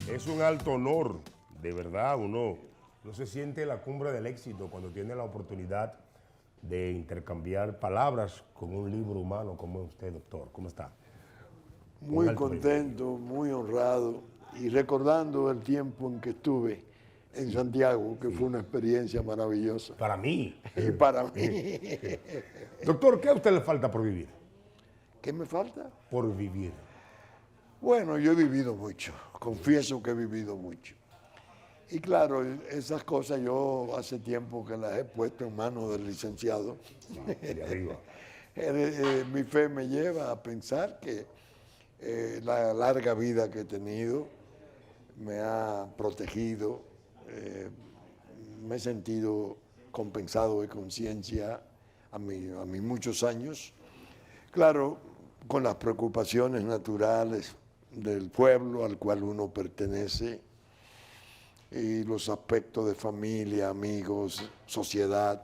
Es un alto honor, de verdad, uno no se siente la cumbre del éxito cuando tiene la oportunidad de intercambiar palabras con un libro humano como usted, doctor. ¿Cómo está? Un Muy alto privilegio. contento, muy honrado y recordando el tiempo en que estuve en Santiago, que fue una experiencia maravillosa. Para mí. Y para mí, Doctor, ¿qué a usted le falta por vivir? ¿qué me falta? Por vivir. Bueno, yo he vivido mucho, confieso que he vivido mucho. Y claro, esas cosas yo hace tiempo que las he puesto en manos del licenciado. De arriba. Mi fe me lleva a pensar que la larga vida que he tenido me ha protegido, me he sentido compensado de conciencia a mis muchos años. Claro, con las preocupaciones naturales del pueblo al cual uno pertenece y los aspectos de familia, amigos, sociedad,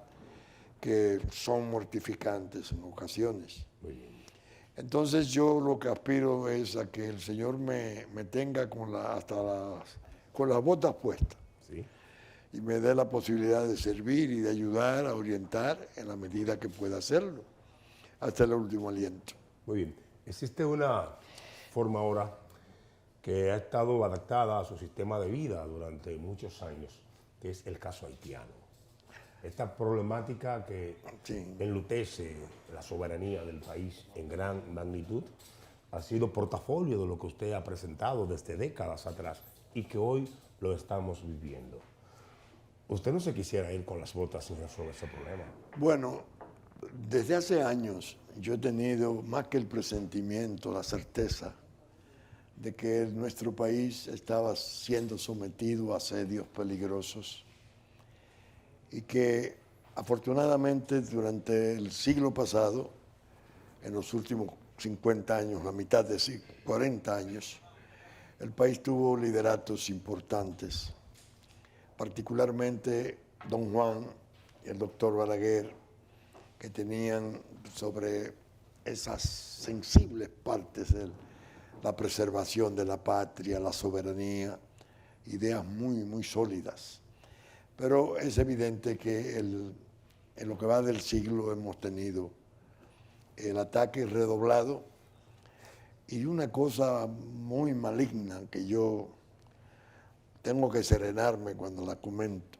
que son mortificantes en ocasiones. Muy bien. Entonces yo lo que aspiro es a que el Señor me tenga con las botas puestas ¿Sí? y me dé la posibilidad de servir y de ayudar a orientar en la medida que pueda hacerlo, hasta el último aliento. Muy bien. Existe una forma ahora que ha estado adaptada a su sistema de vida durante muchos años, que es el caso haitiano. Esta problemática que Sí. enlutece la soberanía del país en gran magnitud ha sido portafolio de lo que usted ha presentado desde décadas atrás y que hoy lo estamos viviendo. ¿Usted no se quisiera ir con las botas sin resolver ese problema? Bueno, desde hace años yo he tenido más que el presentimiento, la certeza de que nuestro país estaba siendo sometido a asedios peligrosos y que afortunadamente durante el siglo pasado, en los últimos 50 años, la mitad de 40 años, el país tuvo lideratos importantes, particularmente don Juan y el doctor Balaguer, que tenían sobre esas sensibles partes de la preservación de la patria, la soberanía, ideas muy, muy sólidas. Pero es evidente que en lo que va del siglo hemos tenido el ataque redoblado y una cosa muy maligna que yo tengo que serenarme cuando la comento.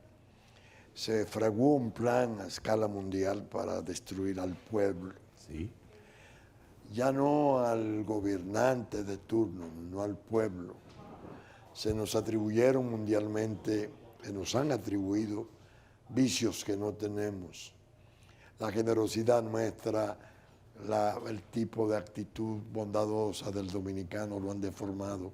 Se fraguó un plan a escala mundial para destruir al pueblo. Sí. Ya no al gobernante de turno, no al pueblo. Se nos atribuyeron mundialmente, se nos han atribuido vicios que no tenemos. La generosidad nuestra, el tipo de actitud bondadosa del dominicano lo han deformado.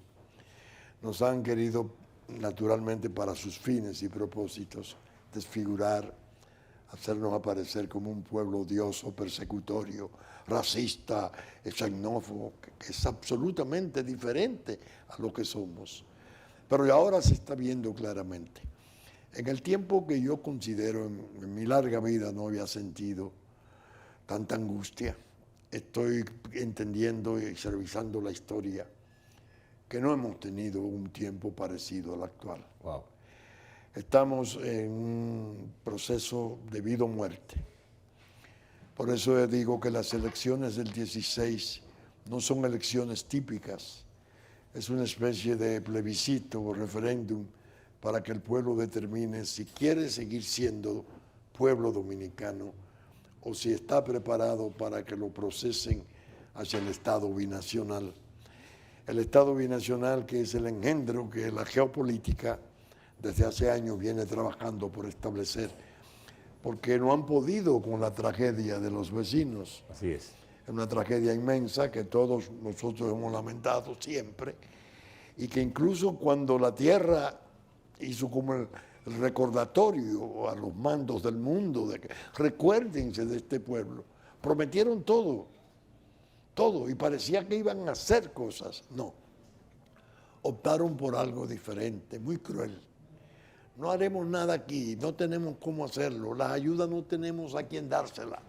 Nos han querido, naturalmente para sus fines y propósitos, desfigurar, hacernos aparecer como un pueblo odioso, persecutorio, racista, xenófobo, que es absolutamente diferente a lo que somos. Pero ahora se está viendo claramente. En el tiempo que yo considero, en mi larga vida no había sentido tanta angustia, estoy entendiendo y revisando la historia, que no hemos tenido un tiempo parecido al actual. Wow. Estamos en un proceso de vida o muerte. Por eso digo que las elecciones del 16 no son elecciones típicas, es una especie de plebiscito o referéndum para que el pueblo determine si quiere seguir siendo pueblo dominicano o si está preparado para que lo procesen hacia el Estado binacional. El Estado binacional, que es el engendro que la geopolítica desde hace años viene trabajando por establecer, porque no han podido con la tragedia de los vecinos. Así es. Es una tragedia inmensa que todos nosotros hemos lamentado siempre y que incluso cuando la tierra hizo como el recordatorio a los mandos del mundo de que recuérdense de este pueblo, prometieron todo, y parecía que iban a hacer cosas. No, optaron por algo diferente, muy cruel. No haremos nada aquí, no tenemos cómo hacerlo, las ayudas no tenemos a quién dárselas.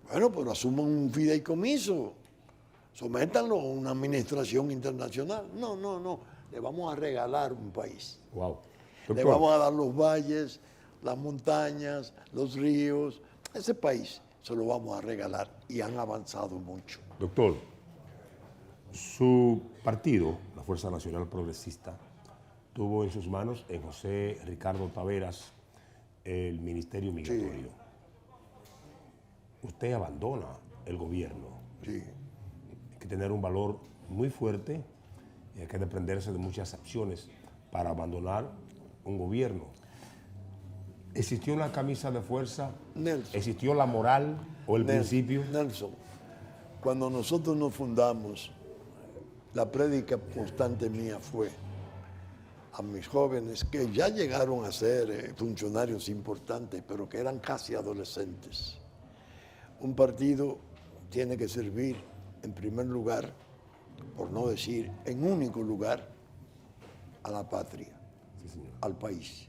Bueno, pero asuman un fideicomiso, sométanlo a una administración internacional. No, le vamos a regalar un país. Wow. Le Doctor, vamos a dar los valles, las montañas, los ríos. Ese país se lo vamos a regalar y han avanzado mucho. doctor, su partido, la Fuerza Nacional Progresista, tuvo en sus manos, en José Ricardo Taveras, el Ministerio Migratorio. Usted abandona el gobierno. Sí. Hay que tener un valor muy fuerte y hay que desprenderse de muchas acciones para abandonar un gobierno. ¿Existió una camisa de fuerza? Nelson. ¿Existió la moral o el principio? Nelson, cuando nosotros nos fundamos, la prédica constante mía fue a mis jóvenes que ya llegaron a ser funcionarios importantes, pero que eran casi adolescentes. Un partido tiene que servir, en primer lugar, por no decir en único lugar, a la patria, al país.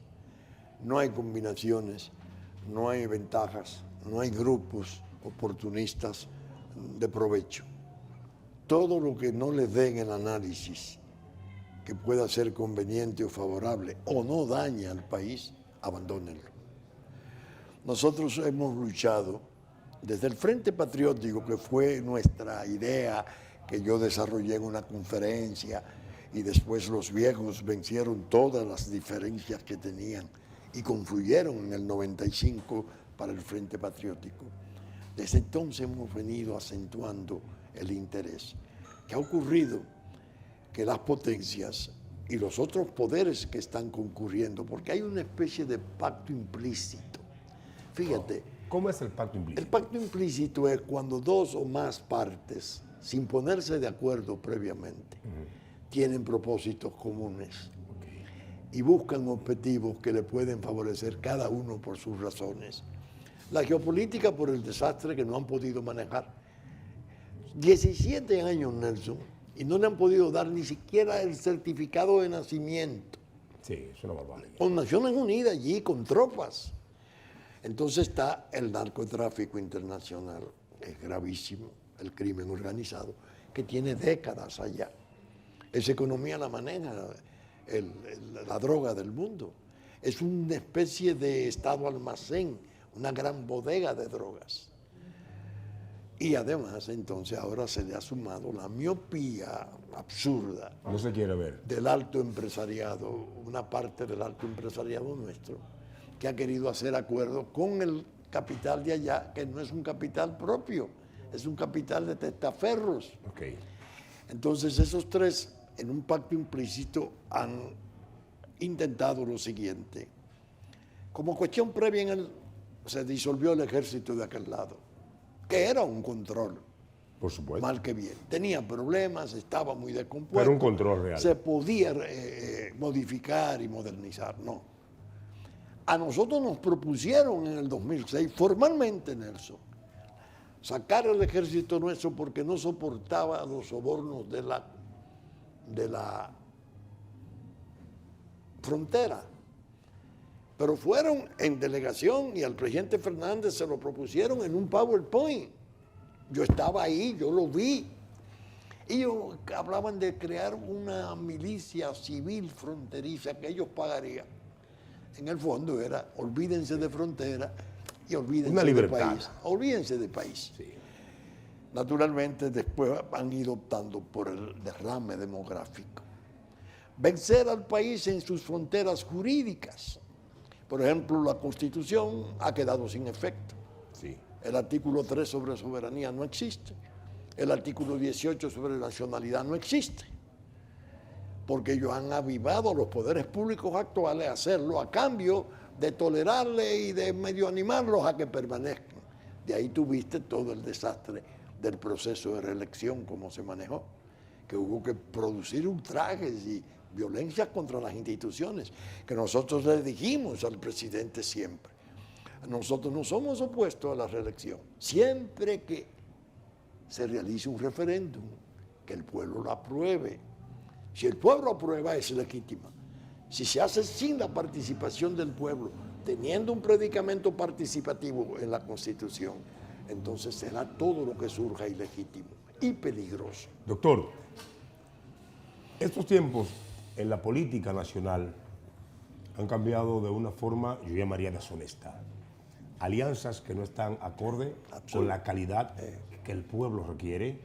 No hay combinaciones, no hay ventajas, no hay grupos oportunistas de provecho. Todo lo que no le den el análisis que pueda ser conveniente o favorable o no dañe al país, abandónenlo. Nosotros hemos luchado desde el Frente Patriótico, que fue nuestra idea que yo desarrollé en una conferencia y después los viejos vencieron todas las diferencias que tenían y confluyeron en el 95 para el Frente Patriótico. Desde entonces hemos venido acentuando el interés. ¿Qué ha ocurrido? Que las potencias y los otros poderes que están concurriendo, porque hay una especie de pacto implícito. Fíjate. ¿Cómo es el pacto implícito? El pacto implícito es cuando dos o más partes, sin ponerse de acuerdo previamente, tienen propósitos comunes y buscan objetivos que le pueden favorecer cada uno por sus razones. La geopolítica por el desastre que no han podido manejar. 17 años, Nelson, y no le han podido dar ni siquiera el certificado de nacimiento. Sí, es una barbaridad. Con Naciones Unidas allí, con tropas. Entonces está el narcotráfico internacional, que es gravísimo, el crimen organizado, que tiene décadas allá. Esa economía la maneja la droga del mundo. Es una especie de estado almacén, una gran bodega de drogas. Y además, entonces, ahora se le ha sumado la miopía absurda. No se quiere ver. Del alto empresariado, una parte del alto empresariado nuestro, que ha querido hacer acuerdos con el capital de allá, que no es un capital propio, es un capital de testaferros. Okay. Entonces, esos tres, en un pacto implícito, han intentado lo siguiente. Como cuestión previa, se disolvió el ejército de aquel lado, que era un control. Por supuesto. Mal que bien. Tenía problemas, estaba muy descompuesto. Pero un control real. Se podía modificar y modernizar, no. A nosotros nos propusieron en el 2006, formalmente, Nelson, sacar el ejército nuestro porque no soportaba los sobornos de la frontera. Pero fueron en delegación y al presidente Fernández se lo propusieron en un PowerPoint. Yo estaba ahí, yo lo vi. Ellos hablaban de crear una milicia civil fronteriza que ellos pagarían. En el fondo era, olvídense de frontera y olvídense de país. Olvídense de país. Sí. Naturalmente, después han ido optando por el derrame demográfico. Vencer al país en sus fronteras jurídicas. Por ejemplo, la Constitución ha quedado sin efecto. Sí. El artículo 3 sobre soberanía no existe. El artículo 18 sobre nacionalidad no existe. Porque ellos han avivado a los poderes públicos actuales a hacerlo a cambio de tolerarle y de medio animarlos a que permanezcan. De ahí tuviste todo el desastre del proceso de reelección, como se manejó, que hubo que producir ultrajes y violencia contra las instituciones, que nosotros le dijimos al presidente siempre. Nosotros no somos opuestos a la reelección, siempre que se realice un referéndum, que el pueblo lo apruebe. Si el pueblo aprueba, es legítima. Si se hace sin la participación del pueblo, teniendo un predicamento participativo en la Constitución, entonces será todo lo que surja ilegítimo y peligroso. Doctor, estos tiempos en la política nacional han cambiado de una forma, yo llamaría deshonesta. Alianzas que no están acorde con la calidad que el pueblo requiere,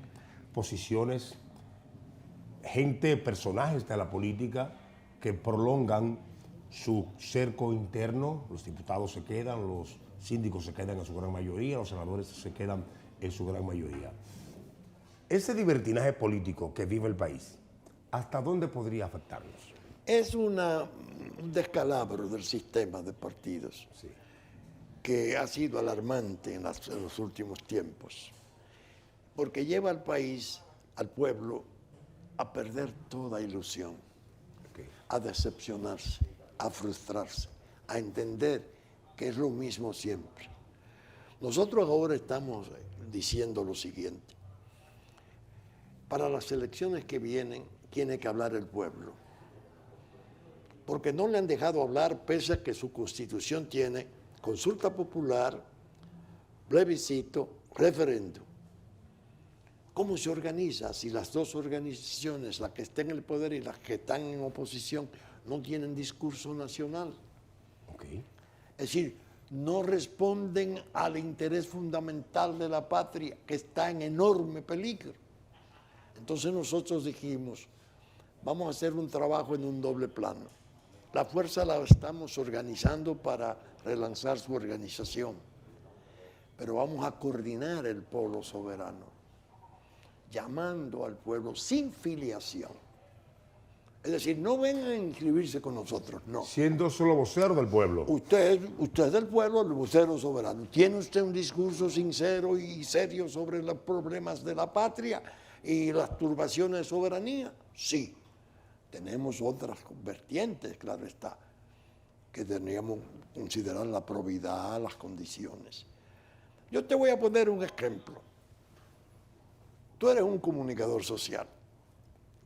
posiciones, gente, personajes de la política que prolongan su cerco interno. Los diputados se quedan, los síndicos se quedan en su gran mayoría, los senadores se quedan en su gran mayoría. Ese libertinaje político que vive el país, ¿hasta dónde podría afectarnos? Es un descalabro del sistema de partidos Sí. que ha sido alarmante en los últimos tiempos, porque lleva al país, al pueblo, a perder toda ilusión, Okay. a decepcionarse, a frustrarse, a entender que es lo mismo siempre. Nosotros ahora estamos diciendo lo siguiente: para las elecciones que vienen tiene que hablar el pueblo, porque no le han dejado hablar pese a que su constitución tiene consulta popular, plebiscito, referéndum. ¿Cómo se organiza si las dos organizaciones, la que está en el poder y las que están en oposición, no tienen discurso nacional? Okay. Es decir, no responden al interés fundamental de la patria, que está en enorme peligro. Entonces nosotros dijimos, vamos a hacer un trabajo en un doble plano. La fuerza la estamos organizando para relanzar su organización, pero vamos a coordinar el polo soberano, llamando al pueblo sin filiación. Es decir, no vengan a inscribirse con nosotros, no. Siendo solo vocero del pueblo. Usted es del pueblo, el vocero soberano. ¿Tiene usted un discurso sincero y serio sobre los problemas de la patria y las turbaciones de soberanía? Sí. Tenemos otras vertientes, claro está, que tendríamos que considerar la probidad, las condiciones. Yo te voy a poner un ejemplo. Tú eres un comunicador social,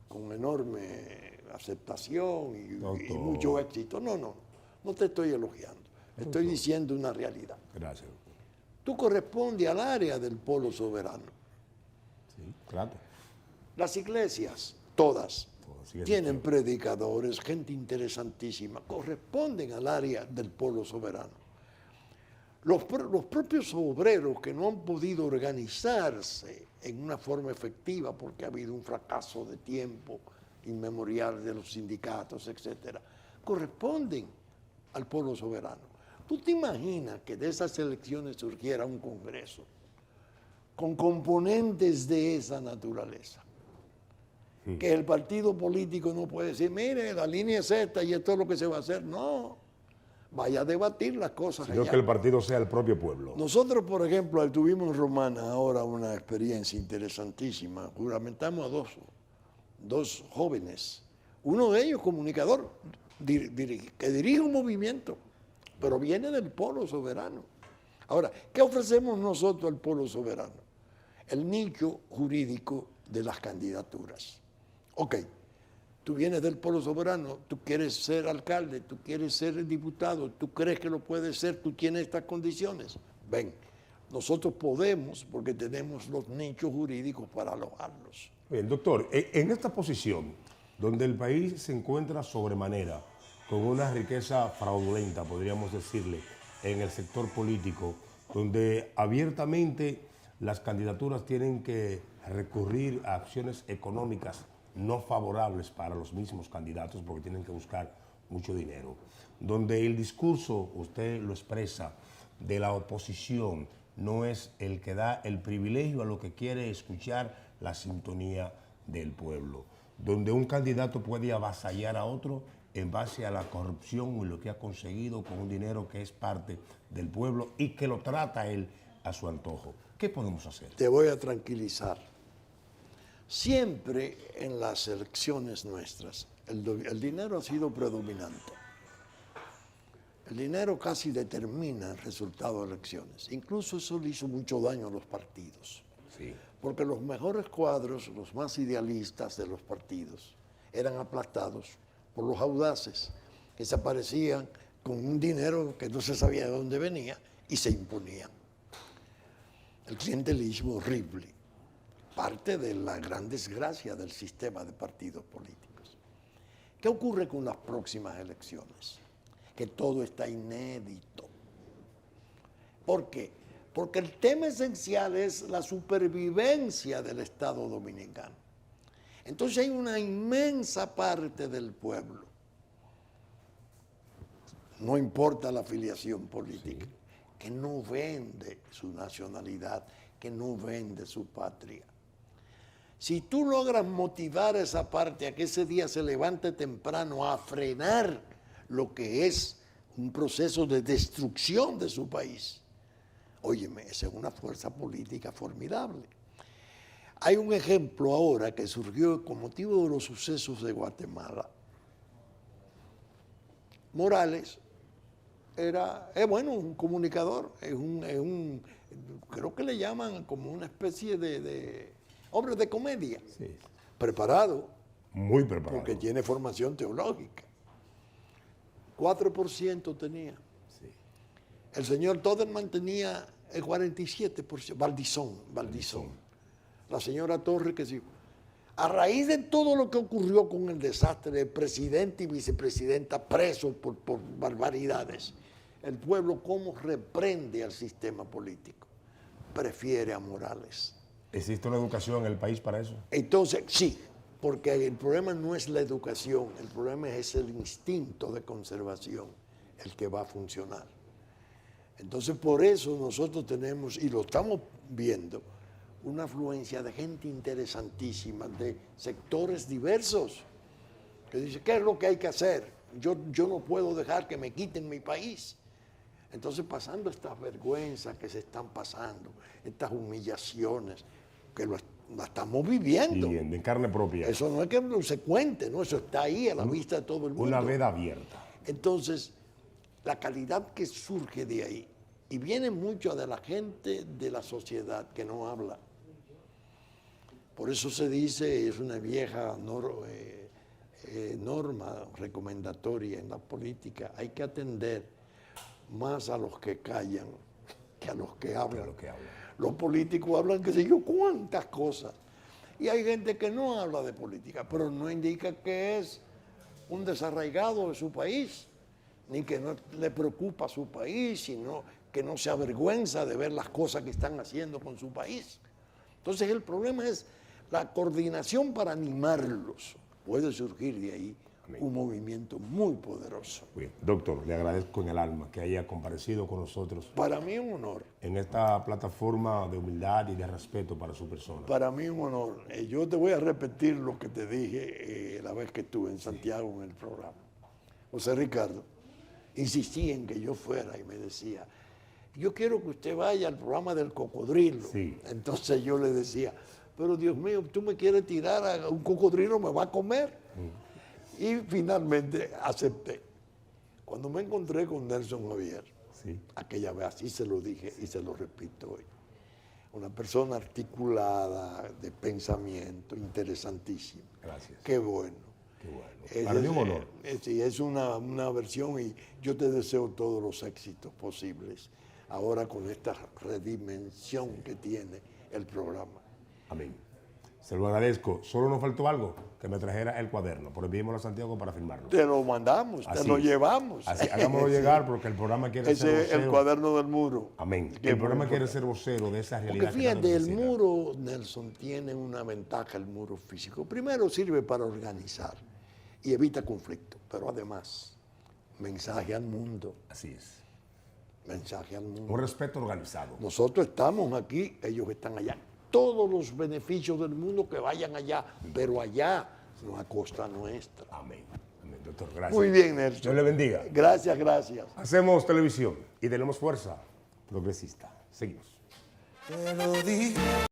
con enorme aceptación y mucho éxito. No te estoy elogiando. Estoy diciendo una realidad. Gracias. Tú correspondes al área del polo soberano. Sí, claro. Las iglesias, todas, Sí, tienen predicadores, gente interesantísima, corresponden al área del polo soberano. Los propios obreros que no han podido organizarse en una forma efectiva porque ha habido un fracaso de tiempo inmemorial de los sindicatos, etcétera, corresponden al polo soberano. ¿Tú te imaginas que de esas elecciones surgiera un congreso con componentes de esa naturaleza? Que el partido político no puede decir, mire, la línea es esta y esto es lo que se va a hacer. No, vaya a debatir las cosas Sino allá. que el partido sea el propio pueblo. Nosotros, por ejemplo, tuvimos en Romana ahora una experiencia interesantísima. Juramentamos a dos jóvenes. Uno de ellos comunicador, que dirige un movimiento, pero viene del polo soberano. Ahora, ¿qué ofrecemos nosotros al polo soberano? El nicho jurídico de las candidaturas. Ok, tú vienes del polo soberano, tú quieres ser alcalde, tú quieres ser diputado, tú crees que lo puedes ser, tú tienes estas condiciones. Ven, nosotros podemos porque tenemos los nichos jurídicos para alojarlos. Bien, doctor, en esta posición, donde el país se encuentra sobremanera, con una riqueza fraudulenta, podríamos decirle, en el sector político, donde abiertamente las candidaturas tienen que recurrir a acciones económicas no favorables para los mismos candidatos porque tienen que buscar mucho dinero, donde el discurso, usted lo expresa, de la oposición no es el que da el privilegio a lo que quiere escuchar la sintonía del pueblo, donde un candidato puede avasallar a otro en base a la corrupción y lo que ha conseguido con un dinero que es parte del pueblo y que lo trata él a su antojo. ¿Qué podemos hacer? Te voy a tranquilizar. Siempre en las elecciones nuestras, el dinero ha sido predominante. El dinero casi determina el resultado de elecciones. Incluso eso le hizo mucho daño a los partidos. Sí. Porque los mejores cuadros, los más idealistas de los partidos, eran aplastados por los audaces, que se aparecían con un dinero que no se sabía de dónde venía y se imponían. El clientelismo horrible, parte de la gran desgracia del sistema de partidos políticos. ¿Qué ocurre con las próximas elecciones? Que todo está inédito. ¿Por qué? Porque el tema esencial es la supervivencia del Estado dominicano. Entonces hay una inmensa parte del pueblo, no importa la afiliación política, que no vende su nacionalidad, que no vende su patria. Si tú logras motivar a esa parte a que ese día se levante temprano a frenar lo que es un proceso de destrucción de su país, óyeme, esa es una fuerza política formidable. Hay un ejemplo ahora que surgió con motivo de los sucesos de Guatemala. Morales es bueno, un comunicador, creo que le llaman como una especie de hombre de comedia, Sí. preparado, Muy preparado. porque tiene formación teológica. 4% tenía. Sí. El señor Toderman tenía el 47%, Valdizón. La señora Torres, que sí. A raíz de todo lo que ocurrió con el desastre de presidente y vicepresidenta presos por barbaridades, el pueblo cómo reprende al sistema político. Prefiere a Morales. ¿Existe una educación en el país para eso? Entonces, sí, porque el problema no es la educación, el problema es el instinto de conservación, el que va a funcionar. Entonces, por eso nosotros tenemos, y lo estamos viendo, una afluencia de gente interesantísima, de sectores diversos, que dice, ¿qué es lo que hay que hacer? Yo no puedo dejar que me quiten mi país. Entonces, pasando estas vergüenzas que se están pasando, estas humillaciones, que la estamos viviendo. Viviendo en carne propia. Eso no es que se cuente, ¿no? Eso está ahí a la vista de todo el mundo. Una veda abierta. Entonces, la calidad que surge de ahí, y viene mucho de la gente de la sociedad que no habla. Por eso se dice, es una vieja norma recomendatoria en la política, hay que atender más a los que callan que a los que hablan. Los políticos hablan qué sé yo cuántas cosas. Y hay gente que no habla de política, pero no indica que es un desarraigado de su país, ni que no le preocupa su país, sino que no se avergüenza de ver las cosas que están haciendo con su país. Entonces el problema es la coordinación para animarlos. Puede surgir de ahí un movimiento muy poderoso. Bien, doctor, le agradezco en el alma que haya comparecido con nosotros Para mí un honor. en esta plataforma de humildad y de respeto para su persona. Para mí un honor. Yo te voy a repetir lo que te dije la vez que estuve en Santiago en el programa. José Ricardo insistía en que yo fuera y me decía, yo quiero que usted vaya al programa del cocodrilo. Sí. Entonces yo le decía, pero Dios mío, tú me quieres tirar a un cocodrilo, me va a comer. Y finalmente acepté. Cuando me encontré con Nelson Javier, Sí. aquella vez, así se lo dije y se lo repito hoy, una persona articulada, de pensamiento, interesantísima. Gracias. Qué bueno. Qué bueno. Para mí un honor. Sí, es una versión y yo te deseo todos los éxitos posibles ahora con esta redimensión que tiene el programa. Amén. Se lo agradezco. Solo nos faltó algo, que me trajera el cuaderno. Pero enviémoslo a Santiago para firmarlo. Te lo mandamos, Así te lo es. llevamos. Así, hagámoslo llegar porque el programa quiere ser Ese es vocero. el cuaderno del muro. Amén. Que El es programa muy quiere importante. ser vocero de esa realidad. Porque que tanto fíjate, el necesita. muro, Nelson, tiene una ventaja, el muro físico. Primero sirve para organizar y evita conflicto, pero además, mensaje al mundo, Así es. mensaje al mundo. Un respeto organizado. Nosotros estamos aquí, ellos están allá. Todos los beneficios del mundo que vayan allá, pero allá, no a costa nuestra. Amén. Amén, doctor. Gracias. Muy bien, Nelson. Dios le bendiga. Gracias, gracias. Hacemos televisión y tenemos fuerza progresista. Seguimos. Te lo dije.